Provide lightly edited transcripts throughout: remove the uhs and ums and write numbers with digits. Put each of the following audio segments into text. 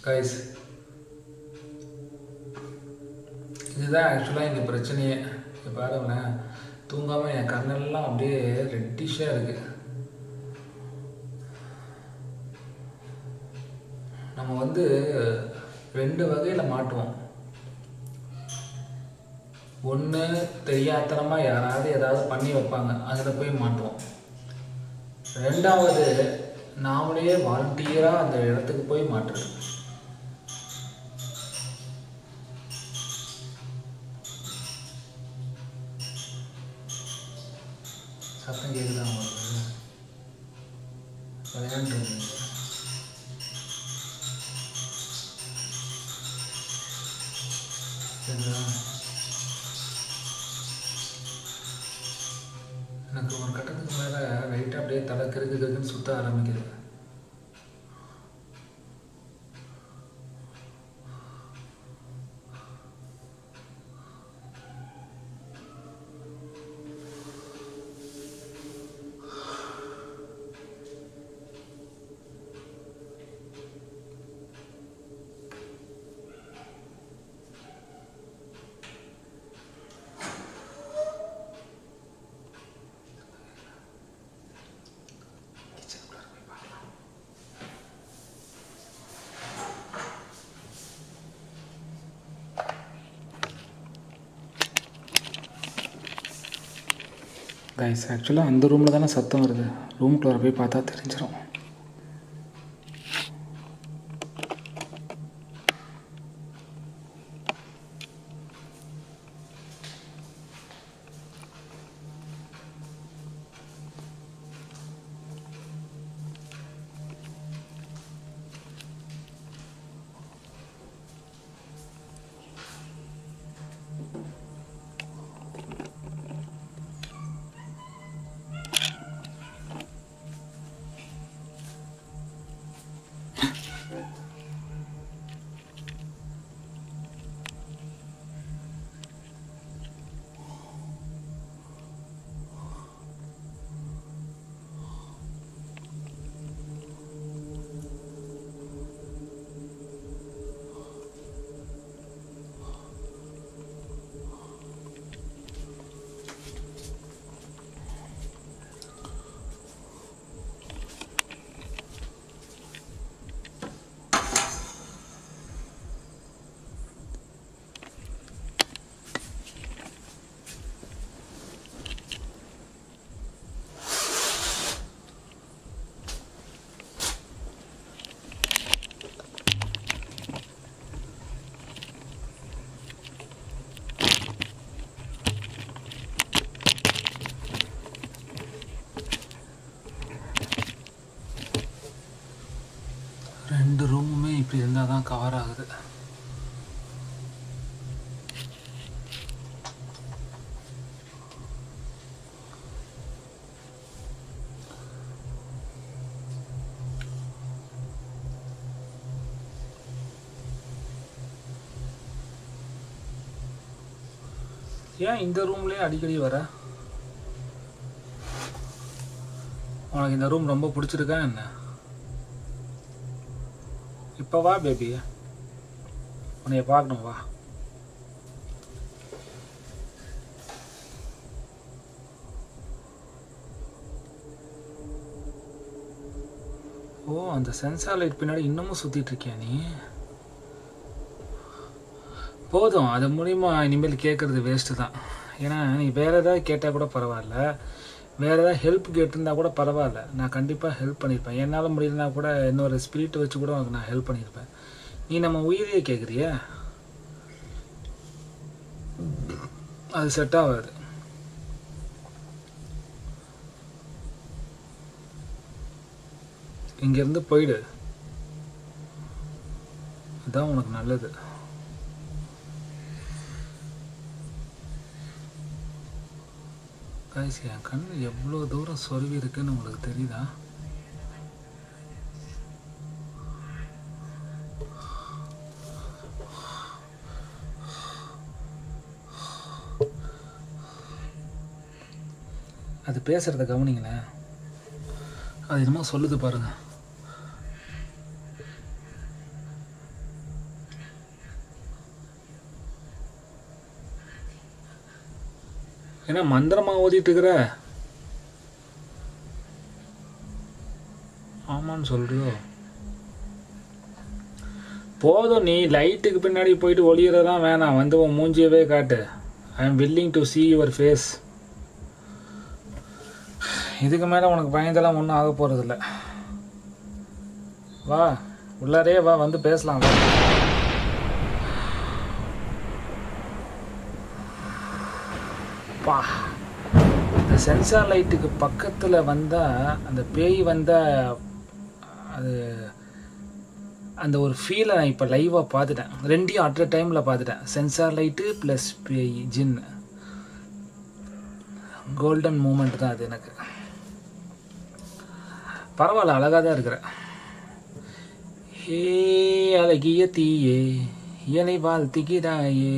Guys, இதுதான் ஆக்சுவலாக இங்கே பிரச்சனையே. இப்போ பாருங்களேன், தூங்காமல் என் கண்ணெல்லாம் அப்படியே ரெட்டிஷாக இருக்குது. நம்ம வந்து 2 வகையில் மாட்டுவோம். ஒன்று தெரியாத்தனமாக யாராவது ஏதாவது பண்ணி வைப்பாங்க, அதில் போய் மாட்டுவோம். 2வது நாமளே வாலண்டியராக அந்த இடத்துக்கு போய் மாட்டுறது. சத்தம் கேட்குதா உங்களுக்கு? விளையாண்டுருங்க. சரிங்களா? எனக்கு ஒரு கட்டத்துக்கு மேலே லைட்டாக அப்படியே தலை கிறுக்குன்னு சுற்ற ஆரம்பிக்குது. கைஸ், ஆக்சுவலாக அந்த ரூமில் தானே சத்தம் வருது. ரூம்குள்ளே போய் பார்த்தா தெரிஞ்சிடும். ரெண்டு ரூமுமே இப்படி இருந்தால் தான் கவர் ஆகுது. ஏன் இந்த ரூம்லேயே அடிக்கடி வர? உனக்கு இந்த ரூம் ரொம்ப பிடிச்சிருக்கா என்ன? இப்போ வா பேபி, உன்னைய பார்க்கணும், வா. ஓ, அந்த சென்சார் லைட் பின்னாடி இன்னமும் சுற்றிட்டு இருக்கியா நீ? போதும், அது மூலிமா இனிமேல் கேட்குறது வேஸ்ட்டு தான். ஏன்னா நீ வேறு ஏதாவது கேட்டால் கூட பரவாயில்ல, வேறு ஏதாவது ஹெல்ப் கேட்டிருந்தா கூட பரவாயில்ல, நான் கண்டிப்பாக ஹெல்ப் பண்ணியிருப்பேன். என்னால் முடியலனா கூட இன்னொரு ஸ்பிரிட் வச்சு கூட உனக்கு நான் ஹெல்ப் பண்ணியிருப்பேன். நீ நம்ம உயிரையே கேட்குறிய, அது செட் ஆகாது. இங்கேருந்து போயிடு, அதுதான் உனக்கு நல்லது. கைஸ், என் கண் எவ்வளோ தூரம் சொருவி இருக்குன்னு உங்களுக்கு தெரியுதா? அது பேசுகிறத கவனிங்களேன், அது என்னமோ சொல்லுது பாருங்க. ஏன்னா மந்திரமாக ஓதிட்டு இருக்கிற? ஆமான்னு சொல்றியோ? போதும், நீ லைட்டுக்கு பின்னாடி போயிட்டு ஒளியறதான் வேணாம், வந்து உன் மூஞ்சியவே காட்டு. I am willing to see your face. இதுக்கு மேலே உனக்கு பயந்தெல்லாம் ஒன்றும் ஆக போகிறதில்ல. வா உள்ளாரே வா, வந்து பேசலாம். வா. பா, இந்த சென்சார் லைட்டுக்கு பக்கத்தில் வந்தால் அந்த பேய் வந்தால் அது அந்த ஒரு ஃபீலை நான் இப்போ லைவாக பார்த்துட்டேன். ரெண்டையும் அட் அ டைமில் பார்த்துட்டேன். சென்சார் லைட்டு ப்ளஸ் பேய் ஜின். கோல்டன் மூமெண்ட் தான் அது எனக்கு. பரவாயில்ல, அழகாக தான் இருக்கிற. ஹே அழகிய தீயே என்னை வாழ்த்துகிறாயே.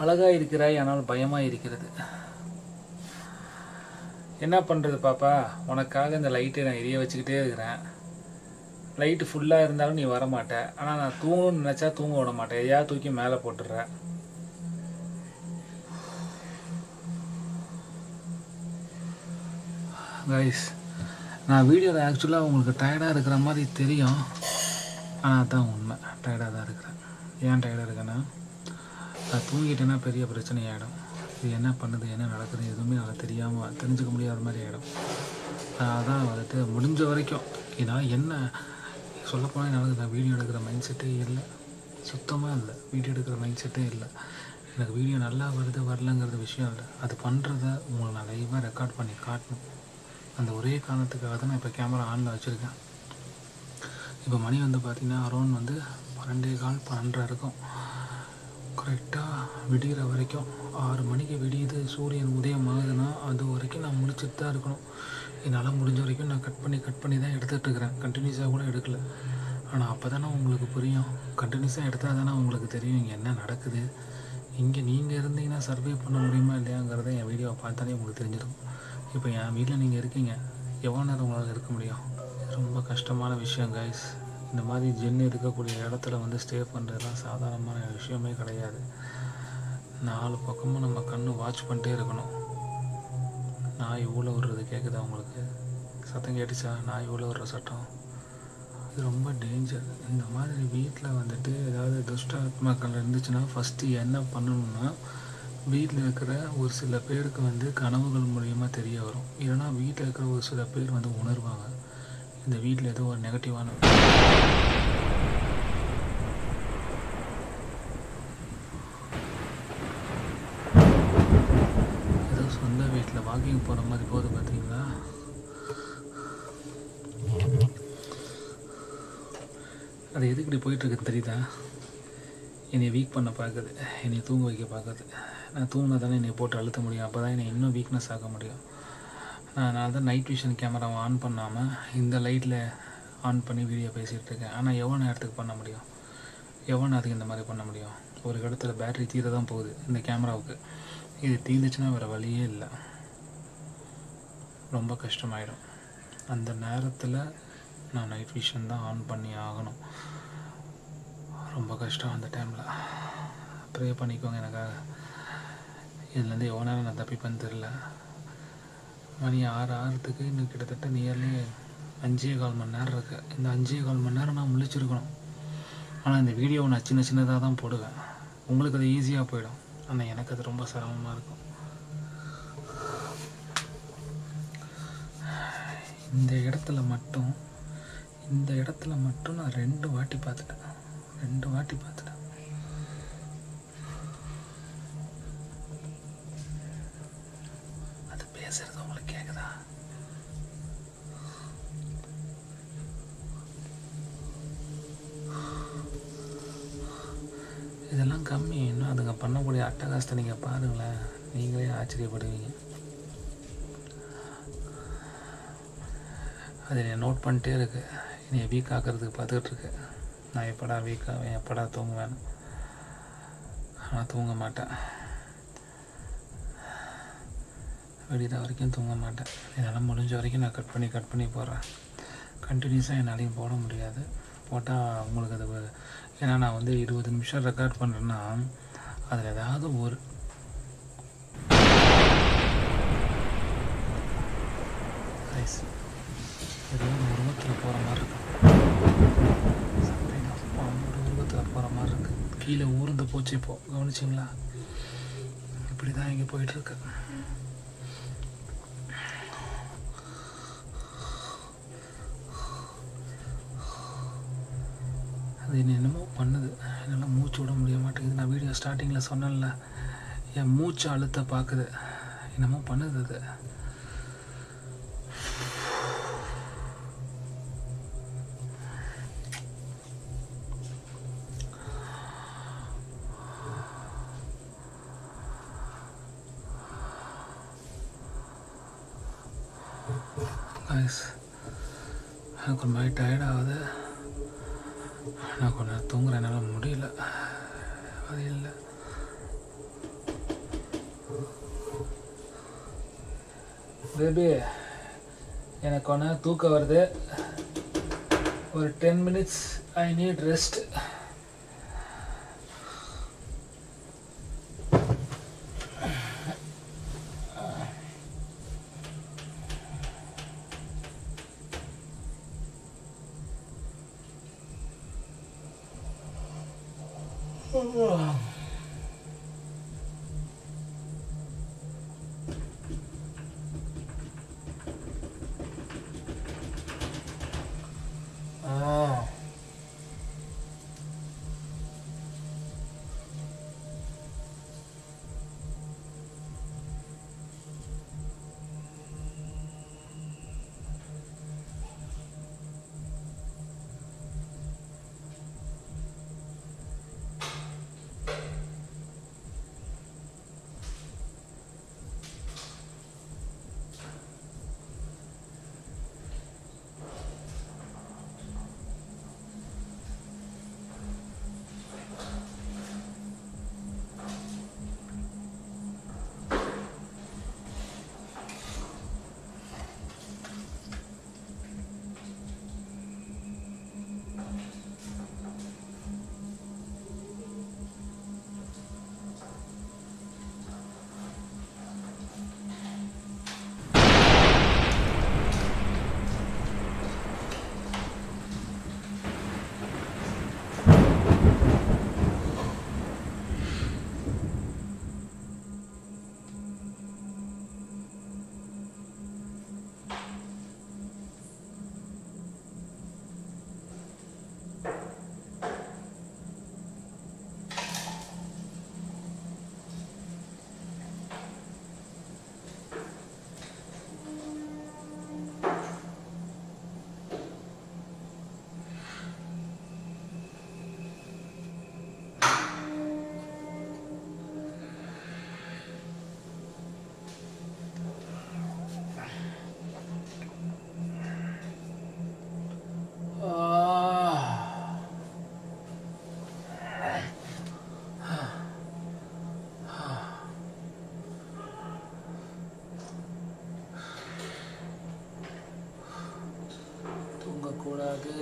அழகாக இருக்கிறாய், ஆனால் பயமாக இருக்கிறது. என்ன பண்ணுறது பாப்பா, உனக்காக இந்த லைட்டை நான் எரிய வச்சுக்கிட்டே இருக்கிறேன். லைட்டு ஃபுல்லாக இருந்தாலும் நீ வரமாட்ட. ஆனால் நான் தூங்கணும்னு நினச்சா தூங்க விட மாட்டேன். எதையாவது தூக்கி மேலே போட்டுடுறேன். கைஸ், நான் வீடியோவில் ஆக்சுவலாக உங்களுக்கு டயர்டாக இருக்கிற மாதிரி தெரியும். ஆனால் தான் உண்மை, டயர்டாக தான் இருக்கிறேன். ஏன் டயர்டாக இருக்கேன்னா, நான் தூங்கிட்டேன்னா பெரிய பிரச்சனை ஆகிடும். இது என்ன பண்ணுது, என்ன நடக்குது எதுவுமே எனக்கு தெரியாமல் தெரிஞ்சுக்க முடியாத மாதிரி ஆகிடும். அதான் வந்துட்டு முடிஞ்ச வரைக்கும் நான் என்ன சொல்லப்போனால் எனக்கு நான் வீடியோ எடுக்கிற மைண்ட் செட்டே இல்லை, சுத்தமாக இல்லை. வீடியோ எடுக்கிற மைண்ட் செட்டே இல்லை. எனக்கு வீடியோ நல்லா வருது வரலங்கிறது விஷயம் இல்லை. அது பண்ணுறத உங்களுக்கு நான் லைவாக ரெக்கார்ட் பண்ணி காட்டணும். அந்த ஒரே காரணத்துக்காக தான் நான் இப்போ கேமரா ஆனில் வச்சுருக்கேன். இப்போ மணி வந்து பார்த்திங்கன்னா அரௌண்ட் வந்து 12:15 12:30 இருக்கும். கரெக்டாக விடிகிற வரைக்கும் 6 மணிக்கு விடியுது, சூரியன் உதயம் ஆகுதுன்னா அது வரைக்கும் நான் முடிச்சுட்டு தான் இருக்கணும். என்னால் முடிஞ்ச வரைக்கும் நான் கட் பண்ணி தான் எடுத்துகிட்டு இருக்கிறேன். கண்டினியூஸாக கூட எடுக்கலை. ஆனால் அப்போ தானே உங்களுக்கு புரியும். கண்டினியூஸாக எடுத்தால் தானே உங்களுக்கு தெரியும் இங்கே என்ன நடக்குது. இங்கே நீங்கள் இருந்தீங்கன்னா சர்வே பண்ண முடியுமா இல்லையாங்கிறத என் வீடியோவை பார்த்தாலே உங்களுக்கு தெரிஞ்சிடும். இப்போ என் வீட்டில் நீங்கள் இருக்கீங்க, எவ்வளோ நேரம் உங்களால் இருக்க முடியும்? ரொம்ப கஷ்டமான விஷயம் கைஸ். இந்த மாதிரி ஜென் இருக்கக்கூடிய இடத்துல வந்து ஸ்டே பண்ணுறதுலாம் சாதாரணமான விஷயமே கிடையாது. 4 பக்கமும் நம்ம கண்ணு வாட்ச் பண்ணிட்டே இருக்கணும். நாய் ஊழ விடுறது கேட்குதா உங்களுக்கு? சத்தம் கேட்டுச்சா? நாய் ஊழ விடுற சட்டம். இது ரொம்ப டேஞ்சர். இந்த மாதிரி வீட்டில் வந்துட்டு ஏதாவது துஷ்டாத்மாக்கள் இருந்துச்சுன்னா ஃபஸ்ட்டு என்ன பண்ணணும்னா, வீட்டில் இருக்கிற ஒரு சில பேருக்கு வந்து கனவுகள் மூலியமாக தெரிய வரும். இல்லைனா வீட்டில் இருக்கிற ஒரு சில பேர் வந்து உணர்வாங்க இந்த வீட்டில் ஏதோ ஒரு நெகட்டிவான ஏதோ சொந்த வீட்டில் வாக்கிங் போகிற மாதிரி போகுது பார்த்தீங்களா? அது எதுக்கு இப்படி போயிட்டுருக்கு தெரியுதா? என்னை வீக் பண்ண பார்க்குது, என்னை தூங்க வைக்க பார்க்குது. நான் தூங்கினா தானே என்னை போட்டு அழுத்த முடியும். அப்போ தான் என்னை இன்னும் வீக்னஸ் ஆக முடியும். நான் தான் நைட் விஷன் கேமராவை ஆன் பண்ணாமல் இந்த லைட்டில் ஆன் பண்ணி வீடியோ பேசிகிட்டு இருக்கேன். ஆனால் எவ்வளோ நேரத்துக்கு பண்ண முடியும்? எவ்வளோ நேரத்துக்கு இந்த மாதிரி பண்ண முடியும்? ஒரு இடத்துல பேட்ரி தீர தான் போகுது இந்த கேமராவுக்கு. இது தீர்ந்துச்சுன்னா வேறு வழியே இல்லை, ரொம்ப கஷ்டமாயிடும். அந்த நேரத்தில் நான் நைட் விஷன் தான் ஆன் பண்ணி ஆகணும். ரொம்ப கஷ்டம் அந்த டைமில். ப்ரே பண்ணிக்கோங்க எனக்காக. இதுலேருந்து எவ்வளோ நேரம் நான் தப்பிப்பேன்னு தெரில. மணி 6 ஆகிறதுக்கு இன்னும் கிட்டத்தட்ட நியர்லி 5.25 மணி நேரம் இருக்குது. இந்த 5.25 மணி நேரம் நான் முழிச்சிருக்கணும். ஆனால் இந்த வீடியோவை நான் சின்னதாக தான் போடுவேன். உங்களுக்கு அது ஈஸியாக போயிடும், ஆனால் எனக்கு அது ரொம்ப சிரமமாக இருக்கும். இந்த இடத்துல மட்டும் நான் 2 வாட்டி பார்த்துட்டேன். அது பேசுறது உங்களுக்கு கேட்குதா? இதெல்லாம் கம்மி. இன்னும் அதுங்க பண்ணக்கூடிய அட்டகாசத்தை நீங்கள் பாருங்களேன், நீங்களே ஆச்சரியப்படுவீங்க. அது என்னை நோட் பண்ணிட்டே இருக்கு, என்னை வீக் ஆக்கிறதுக்கு பார்த்துக்கிட்டு இருக்கு. நான் எப்படா வீக்காவேன், எப்படா தூங்குவேன். ஆனால் தூங்க மாட்டேன், வெளியிட வரைக்கும் தூங்க மாட்டேன். என்னால் முடிஞ்ச வரைக்கும் நான் கட் பண்ணி போடுறேன். கண்டினியூஸாக என்னாலையும் போட முடியாது. போட்டால் உங்களுக்கு அது ஏன்னா நான் வந்து 20 நிமிஷம் ரெக்கார்ட் பண்ணுறேன்னா அதில் ஏதாவது கைஸ் ஏதோ ஒரு உருவத்தில் போகிற மாதிரி இருக்கு. ஒரு உருவத்தில் போகிற மாதிரி இருக்கு. கீழே ஊர்ந்து போச்சு. இப்போது கவனிச்சிங்களா? இப்படி தான் இங்கே போயிட்டுருக்கு. அது என்னென்னமோ பண்ணுது. என்னால் மூச்சு விட முடிய மாட்டேங்குது. நான் வீடியோ ஸ்டார்டிங்கில் சொன்னேன்ல, என் மூச்சு அழுத்த பார்க்குது. என்னமோ பண்ணுது அது. எனக்கு ஒரு மாதிரி டயர்டாகுது. நான் கொஞ்ச நேரம் தூங்குறேன். என்னால் முடியல. அது இல்லை. பேபி, எனக்கு கொஞ்ச நேரம் தூக்கம் வருது. ஒரு 10 minutes ஐ நீட் ரெஸ்ட். தூங்கக்கூடாது.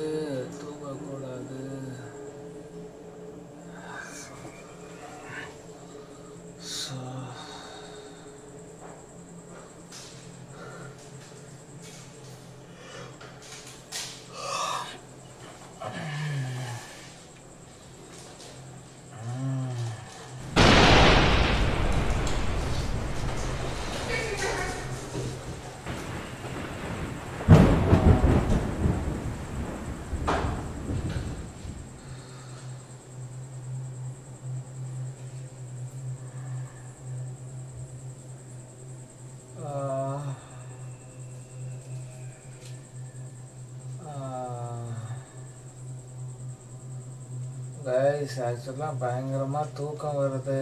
கைஸ், ஆக்சுவலாக பயங்கரமாக தூக்கம் வருது.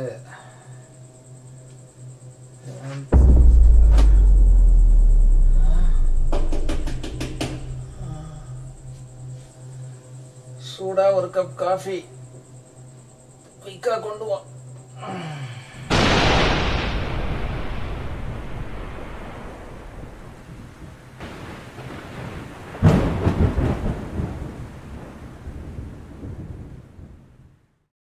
சூடாக ஒரு கப் காஃபி குயிக்காக கொண்டு வா.